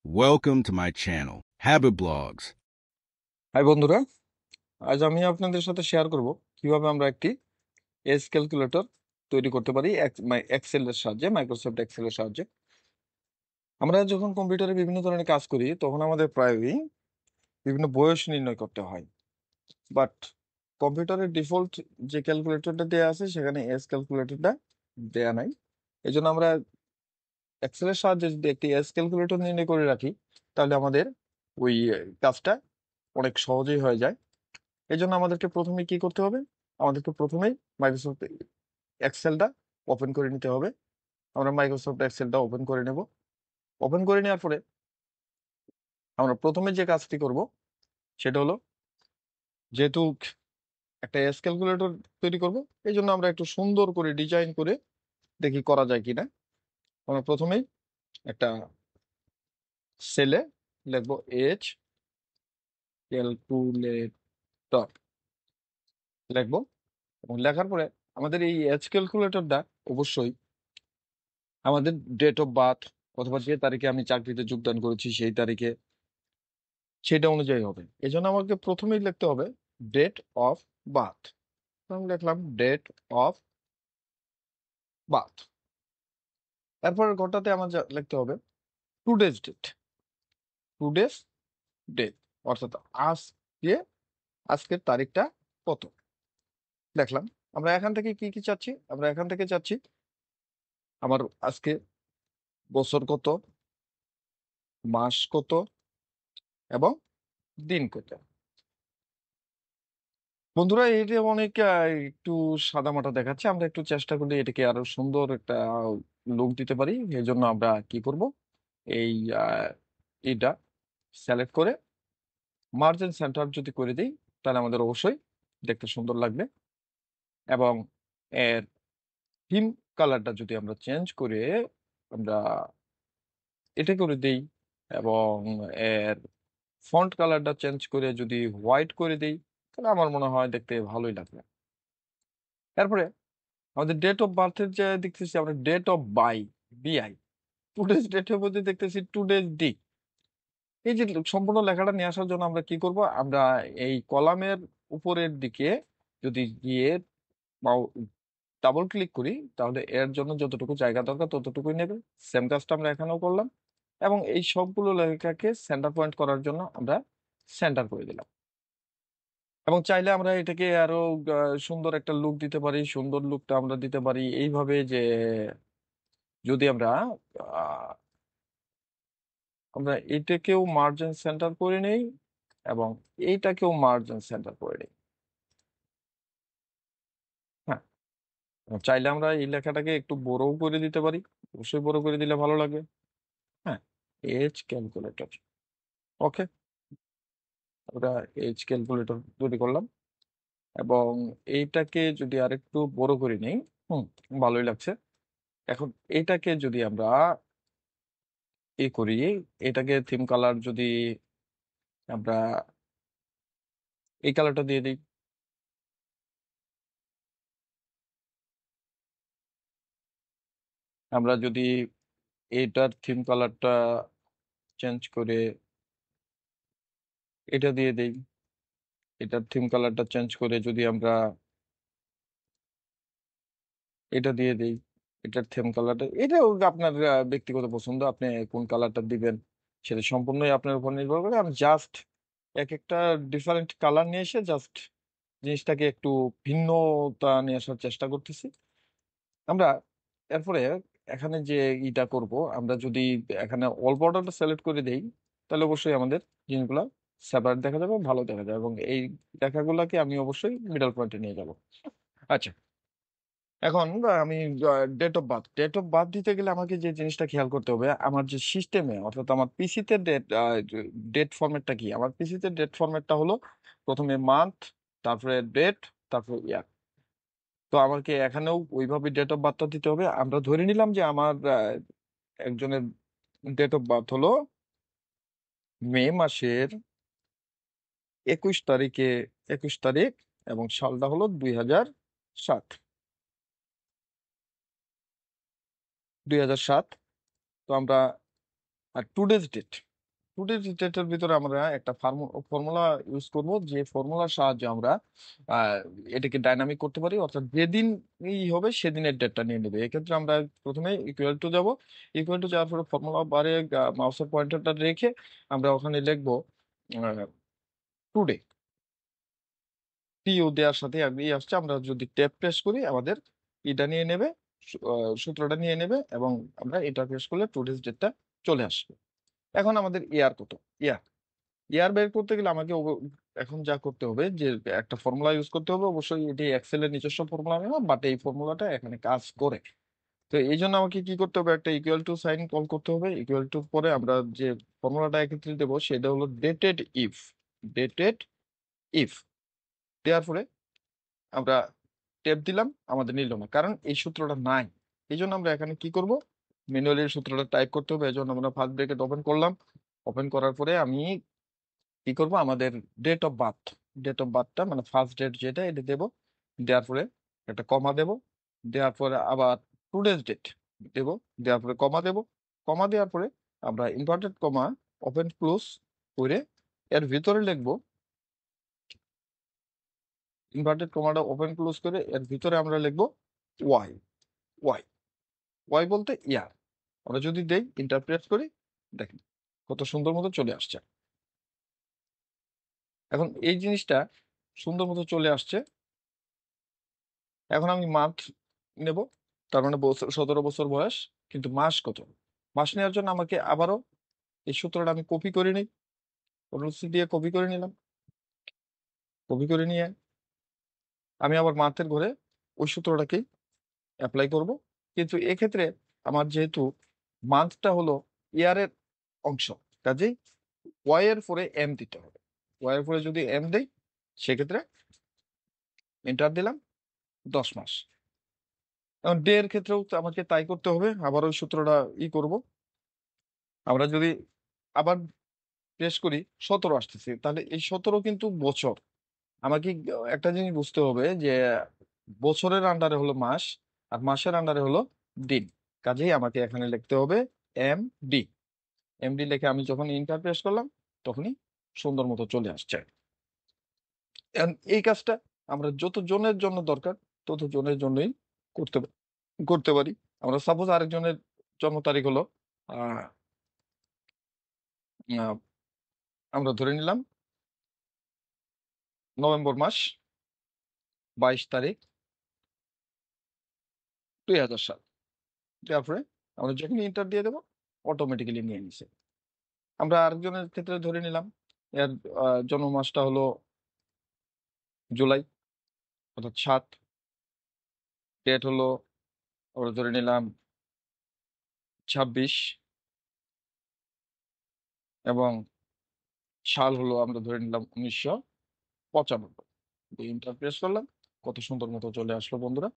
Welcome to my channel, Habit Blogs. Hi বন্ধুরা, আজ আমি আপনাদের সাথে শেয়ার করব কিভাবে আমরা একটি এজ ক্যালকুলেটর তৈরি করতে পারি এক্সেলের সাহায্যে, মাইক্রোসফট এক্সেলের সাহায্যে। আমরা যখন কম্পিউটারে বিভিন্ন ধরনের কাজ করি তখন আমাদের প্রায়ই বিভিন্ন বয়স নির্ণয় করতে হয়, বাট কম্পিউটারের ডিফল্ট যে ক্যালকুলেটরটা দেওয়া আছে সেখানে এজ ক্যালকুলেটরটা দেয়া নাই। এই জন্য আমরা এক্সেলের সাহায্যে যদি একটি এজ ক্যালকুলেটর নির্ণয় করে রাখি তাহলে আমাদের ওই কাজটা অনেক সহজেই হয়ে যায়। এই জন্য আমাদেরকে প্রথমে কি করতে হবে? আমাদেরকে প্রথমেই মাইক্রোসফট এক্সেলটা ওপেন করে নিতে হবে। আমরা মাইক্রোসফট এক্সেলটা ওপেন করে নেব। ওপেন করে নেওয়ার পরে আমরা প্রথমে যে কাজটি করব সেটা হলো, যেহেতু একটা এস ক্যালকুলেটর তৈরি করব, এই জন্য আমরা একটু সুন্দর করে ডিজাইন করে দেখি করা যায় কিনা। আমরা প্রথমেই একটা সেলে লিখবো এজ ক্যালকুলেটর লিখবো, এবং লেখার পরে আমাদের এই এজ ক্যালকুলেটরটা অবশ্যই আমাদের ডেট অফ বার্থ অথবা যে তারিখে আমি চাকরিতে যোগদান করেছি সেই তারিখে, সেটা অনুযায়ী হবে। এই জন্য আমাকে প্রথমেই লিখতে হবে ডেট অফ বার্থ। আমি লিখলাম ডেট অফ বার্থ। এরপর ঘরটাতে আমার লিখতে হবে টুডেজ ডেট। টুডেজ ডেট অর্থাৎ আজকে, আজকের তারিখটা কত দেখলাম। আমরা এখান থেকে কি কি চাচ্ছি? আমরা এখান থেকে চাচ্ছি আমার আজকে বছর কত, মাস কত, এবং দিন কত। বন্ধুরা, এটা অনেক একটু সাদামাটা দেখাচ্ছে। আমরা একটু চেষ্টা করলে এটাকে আরো সুন্দর একটা লুক দিতে পারি। এই জন্য আমরা কি করব, এই এটা সিলেক্ট করে মার্জিন সেন্টার যদি করে দিই তাহলে আমাদের অবশ্যই দেখতে সুন্দর লাগবে। এবং এর থিম কালারটা যদি আমরা চেঞ্জ করে আমরা এটা করে দিই, এবং এর ফন্ট কালারটা চেঞ্জ করে যদি হোয়াইট করে দিই তাহলে আমার মনে হয় দেখতে ভালোই লাগবে। তারপরে আমাদের ডেট অফ বার্থের যে দেখতেছি আমরা ডেট অফ বিআই, টুডেজ ডেটের মধ্যে দেখতেছি টুডেজ ডি। এই যে সম্পূর্ণ লেখাটা নিয়ে আসার জন্য আমরা কি করব, আমরা এই কলামের উপরের দিকে যদি গিয়ে ডাবল ক্লিক করি তাহলে এর জন্য যতটুকু জায়গা দরকার ততটুকুই নেবে। সেম কাজটা আমরা এখানেও করলাম, এবং এই সবগুলো লেখাকে সেন্টার পয়েন্ট করার জন্য আমরা সেন্টার করে দিলাম। এবং চাইলে আমরা এটাকে আরো সুন্দর একটা লুক দিতে পারি। সুন্দর লুকটা আমরা দিতে পারি এইভাবে যে, যদি আমরা আহ, আমরা এটাকেও মার্জিন সেন্টার করে নেই এবং এইটাকেও মার্জিন সেন্টার করে নেই। হ্যাঁ, চাইলে আমরা এই লেখাটাকে একটু বড়ও করে দিতে পারি, অবশ্যই বড় করে দিলে ভালো লাগবে। হ্যাঁ, এজ ক্যালকুলেটর, ওকে। আমরা এজ ক্যালকুলেটর তৈরি করলাম, এবং এইটাকে যদি আরেকটু বড় করে নেই, হুম, ভালোই লাগছে। এখন এইটাকে যদি আমরা করি, এটাকে থিম কালার যদি আমরা এই কালারটা দিয়ে দিই, আমরা যদি এটার থিম কালারটা চেঞ্জ করে এটা দিয়ে দেই, এটার থিম কালারটা চেঞ্জ করে যদি আমরা এটা দিয়ে দেই, এটার থিম কালারটা, এটাও আপনার ব্যক্তিগত পছন্দ, আপনি কোন কালারটা দিবেন সেটা সম্পূর্ণই আপনার উপর নির্ভর করে। আমি জাস্ট এক একটা ডিফারেন্ট কালার নিয়ে এসে জাস্ট জিনিসটাকে একটু ভিন্নতা নিয়ে আসার চেষ্টা করতেছি আমরা। এরপরে এখানে যে ইটা করব, আমরা যদি এখানে অল বর্ডারটা সিলেক্ট করে দেই তাহলে অবশ্যই আমাদের জিনিসগুলো সেপারেট দেখা যাবে, ভালো দেখা যাবে, এবং এই লেখাগুলোকে আমি অবশ্যই মিডল পয়েন্টে নিয়ে যাব। আচ্ছা, এখন আমি ডেট অফ বার্থ দিতে গেলে আমাকে যে জিনিসটা খেয়াল করতে হবে, আমার যে সিস্টেমে অর্থাৎ আমার পিসিতে ডেট ফরম্যাটটা কি। আমার পিসিতে ডেট ফরম্যাটটা হলো প্রথমে মান্থ, তারপরে ডেট, তারপরে ইয়ার। তো আমাকে এখানেও ওইভাবে ডেট অফ বার্থটা দিতে হবে। আমরা ধরে নিলাম যে আমার একজনের ডেট অফ বার্থ হলো মে মাসের 21 তারিখে, 21 তারিখ, এবং সালটা হলো 2007। 2007। তো আমরা আর টুডেজ ডেট, টুডেজ ডেটের ভিতরে আমরা একটা ফর্মুলা ইউজ করব, যে ফর্মুলার সাহায্যে আমরা এটাকে ডাইনামিক করতে পারি, অর্থাৎ যেদিন হবে সেদিনের ডেটটা নিয়ে নেবে। এক্ষেত্রে আমরা প্রথমে ইকুয়াল টু যাব, ইকুয়াল টু যাওয়ার পরে ফর্মুলা বারে মাউসের পয়েন্টারটা রেখে আমরা ওখানে লিখবো টুডে, টিও দেওয়ার সাথে আসছে। আমরা যদি ট্যাব প্রেস করি আমাদের এটা নিয়ে নেবে, সূত্রটা নিয়ে নেবে, এবং আমরা এটা প্রেস করলে টুডেজ ডেটটা চলে আসবে। এখন আমাদের ইয়ার কত, ইয়ার ইয়ার বের করতে গেলে আমাকে এখন যা করতে হবে যে একটা ফর্মুলা ইউজ করতে হবে। অবশ্যই এটি এক্সেলের নিজস্ব ফর্মুলা না, বাট এই ফর্মুলাটা এখানে কাজ করে। তো এই জন্য আমাকে কি করতে হবে, একটা ইকুয়াল টু সাইন কল করতে হবে। ইকুয়াল টু পরে আমরা যে ফর্মুলাটা একত্রে দেবো সেটা হলো ডেটেড ইফ, ডেটেড ইফ দেওয়ার পরে আমরা ট্যাব দিলাম, আমাদের নিল না, কারণ এই সূত্রটা নাই। এই জন্য আমরা এখানে কি করব, ম্যানুয়ালি সূত্রটা টাইপ করতে হবে। এই জন্য আমরা ফার্স্ট ব্র্যাকেট ওপেন করলাম, ওপেন করার পরে আমি কি করব, আমাদের date of birth, date of বার্থটা মানে ফার্স্ট ডেট যেটা এটা দেবো, দেওয়ার পরে একটা কমা দেব, দেওয়ার পরে আবার টুডেজ ডেট দেব, দেওয়ার পরে কমা দেব, কমা দেওয়ার পরে আমরা ইনভার্টেড কমা ওপেন ক্লোজ করে এর ভিতরে লিখবো, ইনভার্টেড কমাটা ওপেন ক্লোজ করে এর ভিতরে আমরা লিখবো ওয়াই, ওয়াই, ওয়াই বলতে ইয়ার। আমরা যদি দেই ইন্টারপ্রেট করি, দেখেন কত সুন্দর মতো চলে আসছে। এখন এই জিনিসটা সুন্দর মতো চলে আসছে। এখন আমি মান্থ নেব, তার মানে 17 বছর বয়স, কিন্তু মাস কত, মাস নেওয়ার জন্য আমাকে আবারও এই সূত্রটা আমি কপি করে নিই, কন্ট্রোল-সি দিয়ে কপি করে নিলাম। কপি করে নিয়ে আমি আবার মান্থের ঘরে ওই সূত্রটাকেই অ্যাপ্লাই করব। কিন্তু এক্ষেত্রে আমার যেহেতু মান্থটা হলো ইয়ারের অংশ, কাজেই ওয়াই এর পরে এম দিতে হবে। ওয়াই এর পরে যদি এম দেই সেক্ষেত্রে এন্টার দিলাম 10 মাস। এখন ডে এর ক্ষেত্রেও তো আমাকে তাই করতে হবে, আবার ওই সূত্রটা করব। আমরা যদি আবার প্রেস করি 17 আসতেছে, তাহলে এই 17 কিন্তু বছর। আমাকে একটা জিনিস বুঝতে হবে যে বছরের আন্ডারে হলো মাস, আর মাসের আন্ডারে হলো দিন। কাজেই আমাকে এখানে লিখতে হবে এম ডি। এম ডি লিখে আমি যখন ইন্টার প্রেস করলাম তখনই সুন্দর মতো চলে আসছে। এই কাজটা আমরা যত জনের জন্য দরকার তত জনের জন্যই করতে করতে পারি। আমরা সাপোজ আরেকজনের জন্ম তারিখ হলো আহ আহ, আমরা ধরে নিলাম নভেম্বর মাস 22 তারিখ 2000 সাল। তারপরে আমরা যখন ইন্টার দিয়ে দেবো অটোমেটিক্যালি নিয়ে নিছে। আমরা আরেকজনের ক্ষেত্রে ধরে নিলাম এর জন্ম মাসটা হলো জুলাই, অর্থাৎ 7, ডেট হলো আমরা ধরে নিলাম 26, এবং সাল হলো আমরা ধরে নিলাম 1995। ইন্টার প্রেস করলাম, কত সুন্দর মতো চলে আসলো বন্ধুরা।